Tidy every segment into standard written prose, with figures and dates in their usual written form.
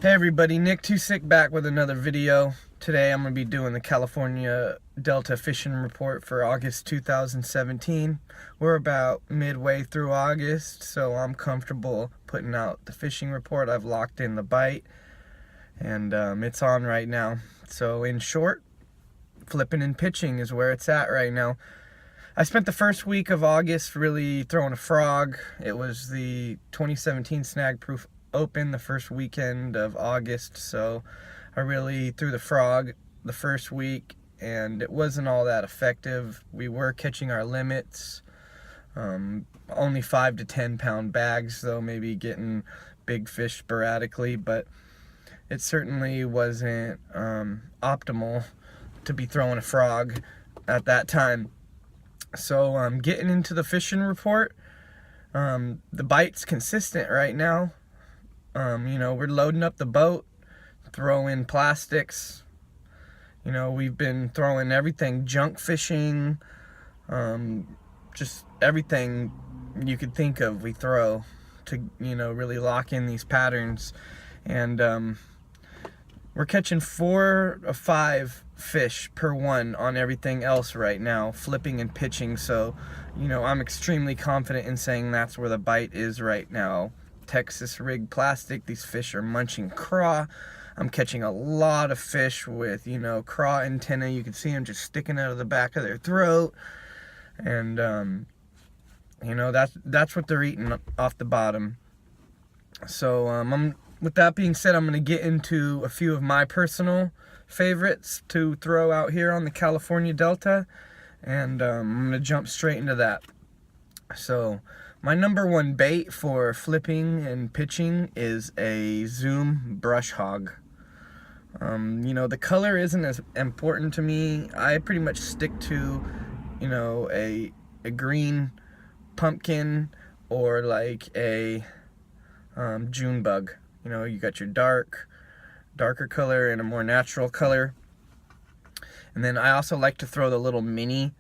Hey everybody, Nick Too Sick back with another video. Today I'm going to be doing the California Delta fishing report for August 2017. We're about midway through August, so I'm comfortable putting out the fishing report. I've locked in the bite and it's on right now. So in short, flipping and pitching is where it's at right now. I spent the first week of August really throwing a frog. It was the 2017 Snag Proof Open the first weekend of August, so I really threw the frog the first week and it wasn't all that effective. We were catching our limits, only 5 to 10 pound bags though, maybe getting big fish sporadically, but it certainly wasn't optimal to be throwing a frog at that time. So getting into the fishing report, the bite's consistent right now. You know, we're loading up the boat, throwing plastics. You know, we've been throwing everything, junk fishing, just everything you could think of we throw to, you know, really lock in these patterns. And we're catching 4 or 5 fish per one on everything else right now, flipping and pitching. So, you know, I'm extremely confident in saying that's where the bite is right now. Texas rig plastic, these fish are munching craw. I'm catching a lot of fish with, you know, craw antennae. You can see them just sticking out of the back of their throat. And, you know, that's what they're eating off the bottom. So, with that being said, I'm going to get into a few of my personal favorites to throw out here on the California Delta. And I'm going to jump straight into that. So, my number one bait for flipping and pitching is a Zoom Brushhog. You know, the color isn't as important to me. I pretty much stick to, you know, a green pumpkin or like a June bug. You know, you got your darker color and a more natural color. And then I also like to throw the little mini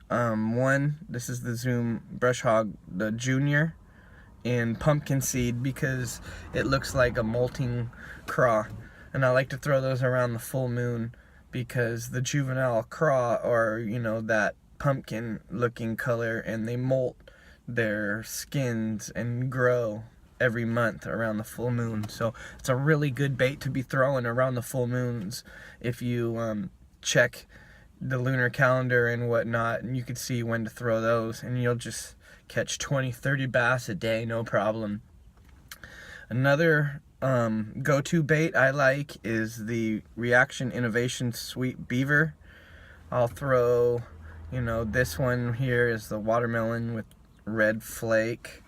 one. This is the Zoom Brushhog, the junior, in pumpkin seed because it looks like a molting craw, and I like to throw those around the full moon because the juvenile craw are, you know, that pumpkin looking color, and they molt their skins and grow every month around the full moon. So it's a really good bait to be throwing around the full moons if you check the lunar calendar and whatnot, and you can see when to throw those, and you'll just catch 20-30 bass a day, no problem. Another go-to bait I like is the Reaction Innovation Sweet Beaver. I'll throw, you know, this one here is the watermelon with red flake.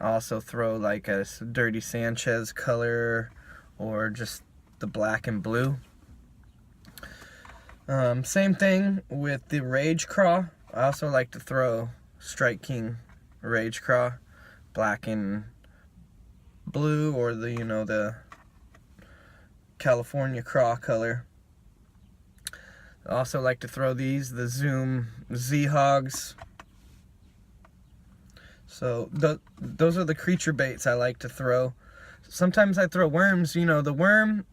I'll also throw like a Dirty Sanchez color or just the black and blue. Same thing with the Rage Craw. I also like to throw Strike King Rage Craw, black and blue, or the, you know, the California Craw color. I also like to throw these, the Zoom Z-Hogs. So those are the creature baits I like to throw. Sometimes I throw worms. You know, the worm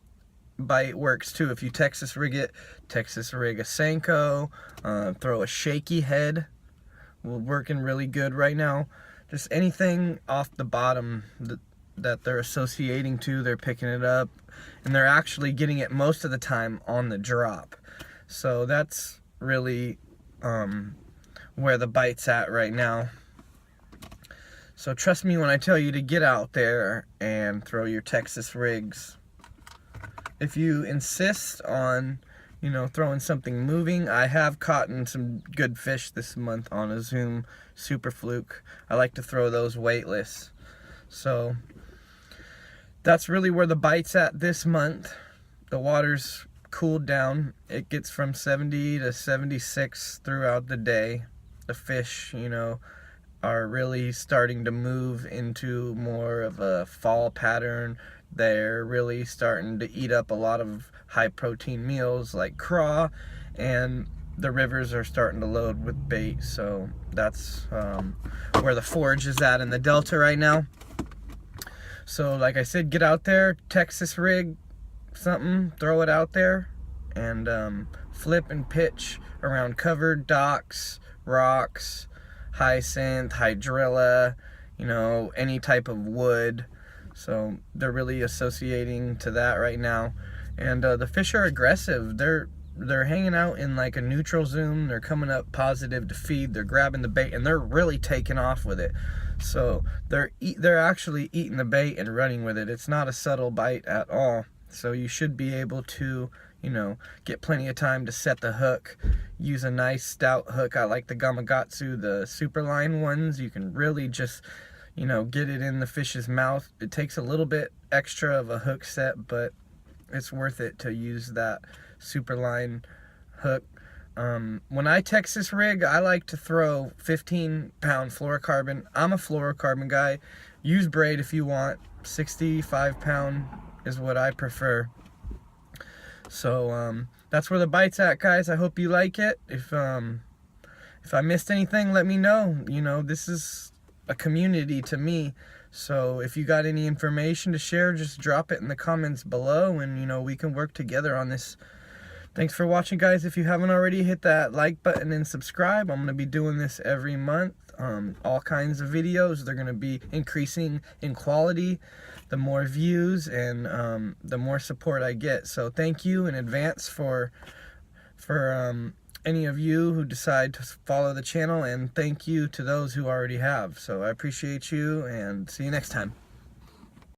bite works too. If you Texas rig it, Texas rig a Senko, throw a shaky head, we're working really good right now. Just anything off the bottom that they're associating to, they're picking it up, and they're actually getting it most of the time on the drop. So that's really where the bite's at right now. So trust me when I tell you to get out there and throw your Texas rigs. If you insist on, you know, throwing something moving, I have caught some good fish this month on a Zoom Super Fluke. I like to throw those weightless. So that's really where the bite's at this month. The water's cooled down. It gets from 70 to 76 throughout the day. The fish, you know, are really starting to move into more of a fall pattern. They're really starting to eat up a lot of high protein meals like craw, and the rivers are starting to load with bait. So that's where the forage is at in the Delta right now. So like I said, get out there, Texas rig, something, throw it out there, and flip and pitch around covered docks, rocks, hyacinth, hydrilla, you know, any type of wood. So they're really associating to that right now. And the fish are aggressive. They're hanging out in like a neutral zone. They're coming up positive to feed. They're grabbing the bait and they're really taking off with it. So they're actually eating the bait and running with it. It's not a subtle bite at all. So you should be able to, you know, get plenty of time to set the hook. Use a nice stout hook. I like the Gamakatsu, the Super Line ones. You can really just, you know, get it in the fish's mouth. It takes a little bit extra of a hook set, but it's worth it to use that Super Line hook. When I Texas rig, I like to throw 15-pound fluorocarbon. I'm a fluorocarbon guy. Use braid if you want. 65-pound is what I prefer. So that's where the bite's at, guys. I hope you like it. If I missed anything, let me know. You know, this is a community to me. So if you got any information to share, just drop it in the comments below, and you know, we can work together on this. Thanks for watching, guys. If you haven't already, hit that like button and subscribe. I'm going to be doing this every month. All kinds of videos. They're going to be increasing in quality the more views and the more support I get. So thank you in advance for any of you who decide to follow the channel, and thank you to those who already have. So I appreciate you, and see you next time.